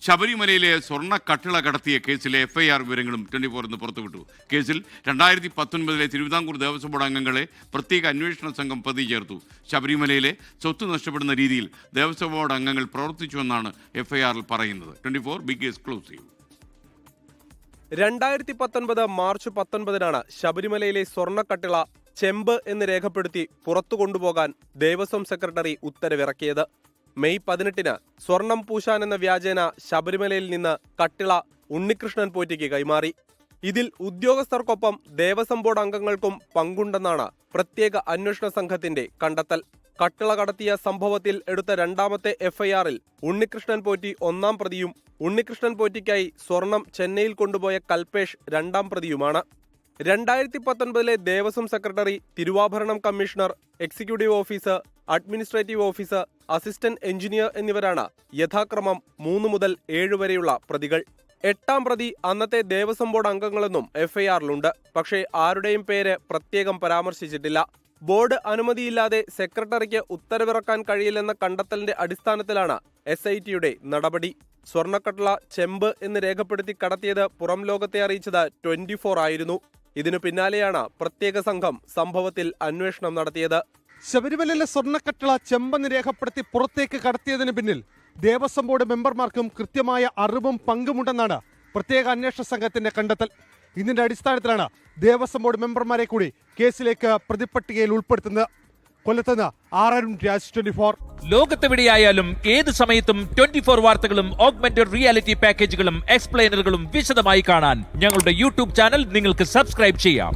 ശബരിമലയിലെ സ്വർണ്ണ കട്ടിള കടത്തിയ കേസിലെ FIR വിവരങ്ങളും 24 ഇന്ന് പുറത്തുവിട്ടു. കേസിൽ 2019 തിരുവിതാംകൂർ ദേവസ്വം ബോർഡ് അംഗങ്ങളെ പ്രത്യേക അന്വേഷണ സംഘം പ്രതി ചേർത്തു. ശബരിമലയിലെ സ്വത്ത് നഷ്ടപ്പെടുന്ന രീതിയിൽ ദേവസ്വം ബോർഡ് അംഗങ്ങൾ പ്രവർത്തിച്ചുവെന്നാണ് FIR പറയുന്നത്. 24 ബിഗ് എക്സ്ക്ലൂസീവ്. 2019 മാർച്ച് 19 ശബരിമലയിലെ സ്വർണ്ണക്കട്ടിള ചെമ്പ് എന്ന് രേഖപ്പെടുത്തി പുറത്തു കൊണ്ടുപോകാൻ ദേവസ്വം സെക്രട്ടറി ഉത്തരവിറക്കിയത്. മെയ് 18 സ്വർണം പൂശാൻ എന്ന വ്യാജേന ശബരിമലയിൽ നിന്ന് കട്ടിള ഉണ്ണികൃഷ്ണൻ പോറ്റിക്ക് കൈമാറി. ഇതിൽ ഉദ്യോഗസ്ഥർക്കൊപ്പം ദേവസ്വം ബോർഡ് അംഗങ്ങൾക്കും പങ്കുണ്ടെന്നാണ് പ്രത്യേക അന്വേഷണ സംഘത്തിന്റെ കണ്ടെത്തൽ. കട്ടിള കടത്തിയ സംഭവത്തിൽ എടുത്ത രണ്ടാമത്തെ FIR-ൽ ഉണ്ണികൃഷ്ണൻ പോറ്റി 1-ാം പ്രതിയും ഉണ്ണികൃഷ്ണൻ പോറ്റിക്കായി സ്വർണം ചെന്നൈയിൽ കൊണ്ടുപോയ കൽപേഷ് 2-ാം പ്രതിയുമാണ്. 2019 Devaswom secretary, Thiruvabharanam commissioner, executive officer, administrative officer, assistant engineer എന്നിവരാണ് യഥാക്രമം 3 മുതൽ 7 വരെയുള്ള പ്രതികൾ. 8-ാം പ്രതി അന്നത്തെ ദേവസ്വം ബോർഡ് അംഗങ്ങളെന്നും FIR-ലുണ്ട്. പക്ഷേ ആരുടെയും പേര് പ്രത്യേകം പരാമർശിച്ചിട്ടില്ല. ബോർഡ് അനുമതിയില്ലാതെ സെക്രട്ടറിക്ക് ഉത്തരവിറക്കാൻ കഴിയില്ലെന്ന കണ്ടെത്തലിന്റെ അടിസ്ഥാനത്തിലാണ് SIT-യുടെ നടപടി. സ്വർണ്ണക്കട്ടിള ചെമ്പ് എന്ന് രേഖപ്പെടുത്തി കടത്തിയത് പുറം ലോകത്തെ അറിയിച്ചത് 24 ആയിരുന്നു. ഇതിനു പിന്നാലെയാണ് പ്രത്യേക സംഘം സംഭവത്തിൽ അന്വേഷണം നടത്തിയത്. ശബരിമലയിലെ സ്വർണ്ണക്കട്ടിള ചെമ്പെന്ന് രേഖപ്പെടുത്തി പുറത്തേക്ക് കടത്തിയതിന് പിന്നിൽ ദേവസ്വം ബോർഡ് മെമ്പർമാർക്കും കൃത്യമായ അറിവും പങ്കുമുണ്ടെന്നാണ് പ്രത്യേക അന്വേഷണ സംഘത്തിന്റെ കണ്ടെത്തൽ. ഇതിന്റെ അടിസ്ഥാനത്തിലാണ് ദേവസ്വം ബോർഡ് മെമ്പർമാരെ കൂടി കേസിലേക്ക് പ്രതിപട്ടികയിൽ ഉൾപ്പെടുത്തുന്നത്. കൊല്ലത്തുനിന്ന് ആർ രാജ് 24. ലോകത്തെവിടെയായാലും ഏത് സമയത്തും 24 വാർത്തകളും ഓഗ്മെന്റഡ് റിയാലിറ്റി പാക്കേജുകളും എക്സ്പ്ലെയിനറുകളും വിശദമായി കാണാൻ ഞങ്ങളുടെ യൂട്യൂബ് ചാനൽ നിങ്ങൾക്ക് സബ്സ്ക്രൈബ് ചെയ്യാം.